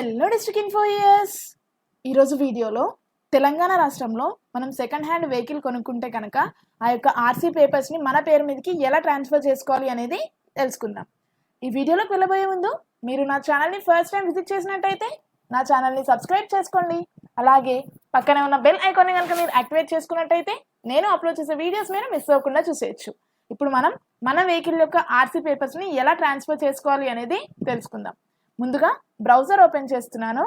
Hello district ఇన్ఫోయర్స్. ఈరోజు వీడియోలో తెలంగాణ రాష్ట్రంలో మనం సెకండ్ హ్యాండ్ వెహికల్ కొనుక్కుంటే కనుక ఆ యొక్క ఆర్సీ పేపర్స్ని మన పేరు మీదకి ఎలా ట్రాన్స్ఫర్ చేసుకోవాలి అనేది తెలుసుకుందాం. ఈ వీడియోలోకి వెళ్ళబోయే ముందు మీరు నా ఛానల్ని ఫస్ట్ టైం విజిట్ చేసినట్టయితే నా ఛానల్ని సబ్స్క్రైబ్ చేసుకోండి. అలాగే పక్కనే ఉన్న బెల్ ఐకాన్ని కనుక మీరు యాక్టివేట్ చేసుకున్నట్టయితే నేను అప్లోడ్ చేసే వీడియోస్ మీరు మిస్ అవ్వకుండా చూసేయచ్చు. ఇప్పుడు మనం మన వెహికల్ యొక్క ఆర్సీ పేపర్స్ని ఎలా ట్రాన్స్ఫర్ చేసుకోవాలి అనేది తెలుసుకుందాం. ముందుగా బ్రౌజర్ ఓపెన్ చేస్తున్నాను.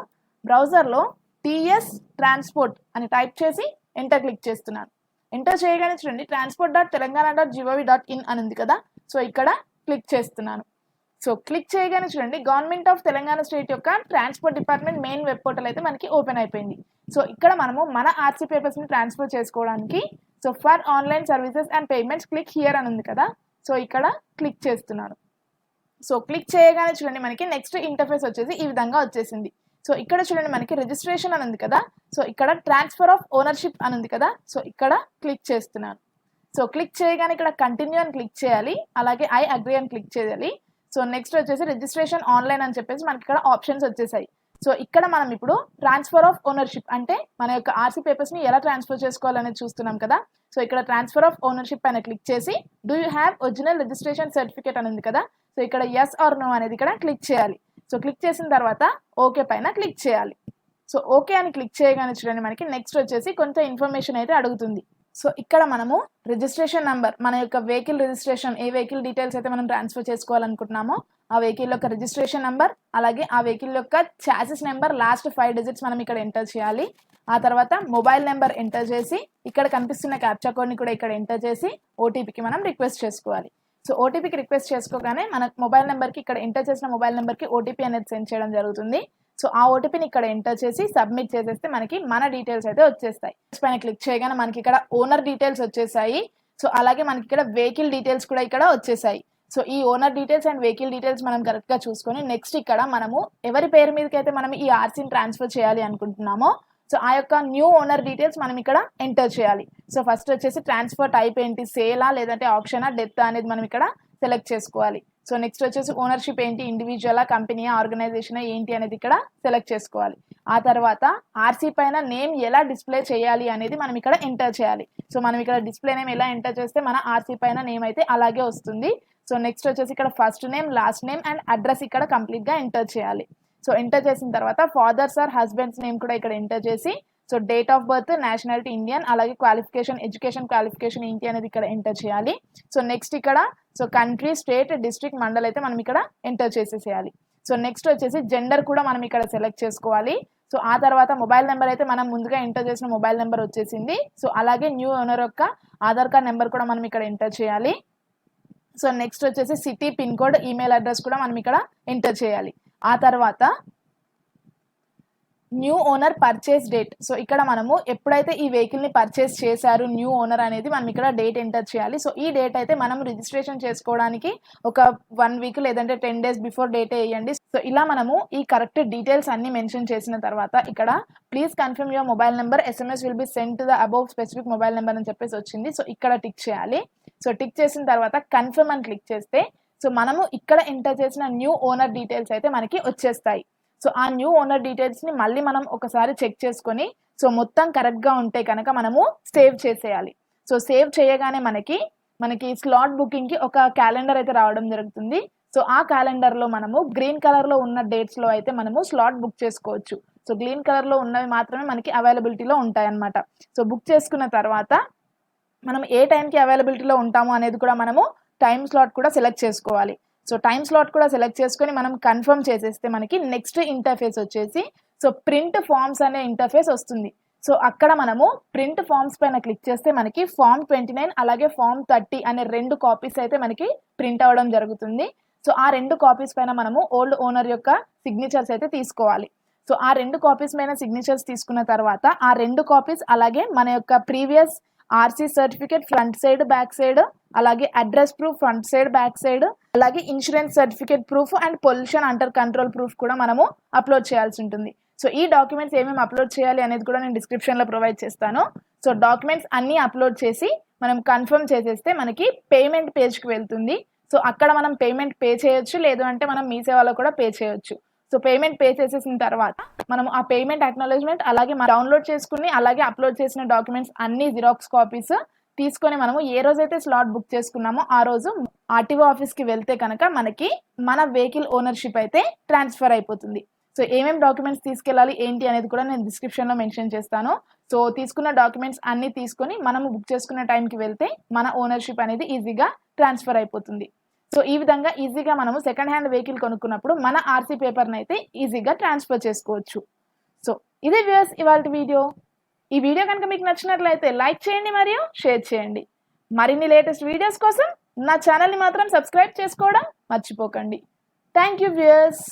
బ్రౌజర్లో టీఎస్ ట్రాన్స్పోర్ట్ అని టైప్ చేసి ఎంటర్ క్లిక్ చేస్తున్నాను. ఎంటర్ చేయగానే చూడండి transport.telangana.gov.in అని ఉంది కదా, సో ఇక్కడ క్లిక్ చేస్తున్నాను. సో క్లిక్ చేయగానే చూడండి గవర్నమెంట్ ఆఫ్ తెలంగాణ స్టేట్ యొక్క transport department main web portal అయితే మనకి ఓపెన్ అయిపోయింది. సో ఇక్కడ మనము మన ఆర్సీ పేపర్స్ని ట్రాన్స్ఫర్ చేసుకోవడానికి so for online services and payments click here అని ఉంది కదా, సో ఇక్కడ క్లిక్ చేస్తున్నాను. సో క్లిక్ చేయగానే చూడండి మనకి నెక్స్ట్ ఇంటర్ఫేస్ వచ్చేసి ఈ విధంగా వచ్చేసింది. సో ఇక్కడ చూడండి మనకి రిజిస్ట్రేషన్ అని ఉంది కదా, సో ఇక్కడ ట్రాన్స్ఫర్ ఆఫ్ ఓనర్షిప్ అని ఉంది కదా, సో ఇక్కడ క్లిక్ చేస్తున్నాను. సో క్లిక్ చేయగానే ఇక్కడ కంటిన్యూ అని క్లిక్ చేయాలి, అలాగే ఐ అగ్రీ అని క్లిక్ చేయాలి. సో నెక్స్ట్ వచ్చేసి రిజిస్ట్రేషన్ ఆన్లైన్ అని చెప్పేసి మనకి ఇక్కడ ఆప్షన్స్ వచ్చేసాయి. సో ఇక్కడ మనం ఇప్పుడు ట్రాన్స్ఫర్ ఆఫ్ ఓనర్షిప్ అంటే మన యొక్క ఆర్సీ పేపర్స్ని ఎలా ట్రాన్స్ఫర్ చేసుకోవాలనేది చూస్తున్నాం కదా. సో ఇక్కడ ట్రాన్స్ఫర్ ఆఫ్ ఓనర్షిప్ పైన క్లిక్ చేసి do you have original registration certificate అని ఉంది కదా, సో ఇక్కడ ఎస్ ఆర్ నో అనేది ఇక్కడ క్లిక్ చేయాలి. సో క్లిక్ చేసిన తర్వాత ఓకే పైన క్లిక్ చేయాలి. సో ఓకే అని క్లిక్ చేయగానే చూడండి మనకి నెక్స్ట్ వచ్చేసి కొంత ఇన్ఫర్మేషన్ అయితే అడుగుతుంది. సో ఇక్కడ మనము రిజిస్ట్రేషన్ నెంబర్, మన యొక్క వెహికల్ రిజిస్ట్రేషన్, ఏ వెహికల్ డీటెయిల్స్ అయితే మనం ట్రాన్స్ఫర్ చేసుకోవాలనుకుంటున్నామో ఆ వెహికల్ యొక్క రిజిస్ట్రేషన్ నెంబర్, అలాగే ఆ వెహికల్ యొక్క చాసిస్ నెంబర్ లాస్ట్ 5 డిజిట్స్ మనం ఇక్కడ ఎంటర్ చేయాలి. ఆ తర్వాత మొబైల్ నెంబర్ ఎంటర్ చేసి ఇక్కడ కనిపిస్తున్న క్యాప్చా కోడ్ని కూడా ఇక్కడ ఎంటర్ చేసి ఓటీపీకి మనం రిక్వెస్ట్ చేసుకోవాలి. సో ఓటీపీకి రిక్వెస్ట్ చేసుకోగానే మన మొబైల్ నెంబర్కి ఇక్కడ ఎంటర్ చేసిన మొబైల్ నెంబర్కి ఓటీపీ అనేది సెండ్ చేయడం జరుగుతుంది. సో ఆ ఓటీపీని ఇక్కడ ఎంటర్ చేసి సబ్మిట్ చేసేస్తే మనకి మన డీటెయిల్స్ అయితే వచ్చేస్తాయి. పైన క్లిక్ చేయగానే మనకి ఇక్కడ ఓనర్ డీటెయిల్స్ వచ్చేసాయి. సో అలాగే మనకి ఇక్కడ వెహికల్ డీటెయిల్స్ కూడా ఇక్కడ వచ్చేసాయి. సో ఈ owner details and vehicle details మనం కరెక్ట్గా చూసుకొని నెక్స్ట్ ఇక్కడ మనము ఎవరి పేరు మీదకి అయితే మనం ఈ ఆర్సీని ట్రాన్స్ఫర్ చేయాలి అనుకుంటున్నామో సో ఆ యొక్క న్యూ ఓనర్ డీటెయిల్స్ మనం ఇక్కడ ఎంటర్ చేయాలి. సో ఫస్ట్ వచ్చేసి ట్రాన్స్ఫర్ టైప్ ఏంటి, సేలా లేదంటే ఆప్షనా, డెత్ అనేది మనం ఇక్కడ సెలెక్ట్ చేసుకోవాలి. సో నెక్స్ట్ వచ్చేసి ఓనర్షిప్ ఏంటి, ఇండివిజువలా, కంపెనీయా, ఆర్గనైజేషన్ ఏంటి అనేది ఇక్కడ సెలెక్ట్ చేసుకోవాలి. ఆ తర్వాత ఆర్సీ పైన నేమ్ ఎలా డిస్ప్లే చేయాలి అనేది మనం ఇక్కడ ఎంటర్ చేయాలి. సో మనం ఇక్కడ డిస్ప్లే నేమ్ ఎలా ఎంటర్ చేస్తే మన ఆర్సీ పైన నేమ్ అయితే అలాగే వస్తుంది. సో నెక్స్ట్ వచ్చేసి ఇక్కడ first name, last name and address ఇక్కడ కంప్లీట్గా ఎంటర్ చేయాలి. సో ఎంటర్ చేసిన తర్వాత ఫాదర్స్ ఆర్ హస్బెండ్స్ నేమ్ కూడా ఇక్కడ ఎంటర్ చేసి so date of birth, nationality Indian, అలాగే క్వాలిఫికేషన్, ఎడ్యుకేషన్ క్వాలిఫికేషన్ ఏంటి అనేది ఇక్కడ ఎంటర్ చేయాలి. సో నెక్స్ట్ ఇక్కడ so country, state, district, mandal అయితే మనం ఇక్కడ ఎంటర్ చేసేసేయాలి. సో నెక్స్ట్ వచ్చేసి జెండర్ కూడా మనం ఇక్కడ సెలెక్ట్ చేసుకోవాలి. సో ఆ తర్వాత మొబైల్ నెంబర్ అయితే మనం ముందుగా ఎంటర్ చేసిన మొబైల్ నెంబర్ వచ్చేసింది. సో అలాగే న్యూ ఓనర్ యొక్క ఆధార్ కార్డ్ నెంబర్ కూడా మనం ఇక్కడ ఎంటర్ చేయాలి. సో నెక్స్ట్ వచ్చేసి city, pin code, email address కూడా మనం ఇక్కడ ఎంటర్ చేయాలి. ఆ తర్వాత new owner purchase date, so ఇక్కడ మనము ఎప్పుడైతే ఈ వెహికల్ని పర్చేస్ చేశారు న్యూ ఓనర్ అనేది మనం ఇక్కడ డేట్ ఎంటర్ చేయాలి. సో ఈ డేట్ అయితే మనం రిజిస్ట్రేషన్ చేసుకోవడానికి ఒక 1 వీక్ లేదంటే 10 డేస్ బిఫోర్ డేట్ వేయండి. సో ఇలా మనము ఈ కరెక్ట్ డీటెయిల్స్ అన్ని మెన్షన్ చేసిన తర్వాత ఇక్కడ please confirm your mobile number, SMS will be send to the above specific mobile number అని చెప్పేసి వచ్చింది. సో ఇక్కడ టిక్ చేయాలి. సో టిక్ చేసిన తర్వాత కన్ఫర్మ్ అని క్లిక్ చేస్తే సో మనము ఇక్కడ ఎంటర్ చేసిన న్యూ ఓనర్ డీటెయిల్స్ అయితే మనకి వచ్చేస్తాయి. సో ఆ న్యూ ఓనర్ డీటెయిల్స్ని మళ్ళీ మనం ఒకసారి చెక్ చేసుకొని సో మొత్తం కరెక్ట్గా ఉంటే కనుక మనము సేవ్ చేసేయాలి. సో సేవ్ చేయగానే మనకి స్లాట్ బుకింగ్కి ఒక క్యాలెండర్ అయితే రావడం జరుగుతుంది. సో ఆ క్యాలెండర్లో మనము గ్రీన్ కలర్లో ఉన్న డేట్స్లో అయితే మనము స్లాట్ బుక్ చేసుకోవచ్చు. సో గ్రీన్ కలర్లో ఉన్నవి మాత్రమే మనకి అవైలబిలిటీలో ఉంటాయి అన్నమాట. సో బుక్ చేసుకున్న తర్వాత మనం ఏ టైంకి అవైలబిలిటీలో ఉంటాము అనేది కూడా మనము టైం స్లాట్ కూడా సెలెక్ట్ చేసుకోవాలి. సో టైం స్లాట్ కూడా సెలెక్ట్ చేసుకొని మనం కన్ఫర్మ్ చేసేస్తే మనకి నెక్స్ట్ ఇంటర్ఫేస్ వచ్చేసి సో ప్రింట్ ఫామ్స్ అనే ఇంటర్ఫేస్ వస్తుంది. సో అక్కడ మనము ప్రింట్ ఫామ్స్ పైన క్లిక్ చేస్తే మనకి ఫామ్ 29 అలాగే ఫామ్ 30 అనే 2 కాపీస్ అయితే మనకి ప్రింట్ అవ్వడం జరుగుతుంది. సో ఆ 2 కాపీస్ పైన మనము ఓల్డ్ ఓనర్ యొక్క సిగ్నేచర్స్ అయితే తీసుకోవాలి. సో ఆ 2 కాపీస్ పైన సిగ్నేచర్స్ తీసుకున్న తర్వాత ఆ 2 కాపీస్ అలాగే మన యొక్క previous RC certificate front side, back side, అలాగే address proof front side, back side, అలాగే insurance certificate proof and pollution under control proof కూడా మనము అప్లోడ్ చేయాల్సి ఉంటుంది. సో ఈ డాక్యుమెంట్స్ ఏమేమి అప్లోడ్ చేయాలి అనేది కూడా నేను డిస్క్రిప్షన్లో ప్రొవైడ్ చేస్తాను. సో డాక్యుమెంట్స్ అన్నీ అప్లోడ్ చేసి మనం కన్ఫర్మ్ చేసేస్తే మనకి పేమెంట్ పేజ్కి వెళ్తుంది. సో అక్కడ మనం పేమెంట్ పే చేయొచ్చు, లేదు అంటే మనం మీ సేవలో కూడా పే చేయొచ్చు. సో పేమెంట్ పే చేసేసిన తర్వాత మనం ఆ పేమెంట్ అక్నాలెడ్జ్మెంట్ అలాగే డౌన్లోడ్ చేసుకుని అలాగే అప్లోడ్ చేసిన డాక్యుమెంట్స్ అన్ని జిరాక్స్ కాపీస్ తీసుకొని మనము ఏ రోజైతే స్లాట్ బుక్ చేసుకున్నామో ఆ రోజు ఆర్టీఓ ఆఫీస్కి వెళ్తే కనుక మనకి మన వెహికల్ ఓనర్షిప్ అయితే ట్రాన్స్ఫర్ అయిపోతుంది. సో ఏమేమి డాక్యుమెంట్స్ తీసుకెళ్ళాలి ఏంటి అనేది కూడా నేను డిస్క్రిప్షన్లో మెన్షన్ చేస్తాను. సో తీసుకున్న డాక్యుమెంట్స్ అన్ని తీసుకొని మనము బుక్ చేసుకున్న టైంకి వెళ్తే మన ఓనర్షిప్ అనేది ఈజీగా ట్రాన్స్ఫర్ అయిపోతుంది. సో ఈ విధంగా ఈజీగా మనము సెకండ్ హ్యాండ్ వెహికల్ కొనుక్కున్నప్పుడు మన ఆర్సీ పేపర్ని అయితే ఈజీగా ట్రాన్స్ఫర్ చేసుకోవచ్చు. సో ఇది వ్యూయర్స్ ఇవాల్టి వీడియో. ఈ వీడియో కనుక మీకు నచ్చినట్లయితే లైక్ చేయండి మరియు షేర్ చేయండి. మరిన్ని లేటెస్ట్ వీడియోస్ కోసం నా ఛానల్ని మాత్రం సబ్స్క్రైబ్ చేసుకోవడం మర్చిపోకండి. Thank you viewers.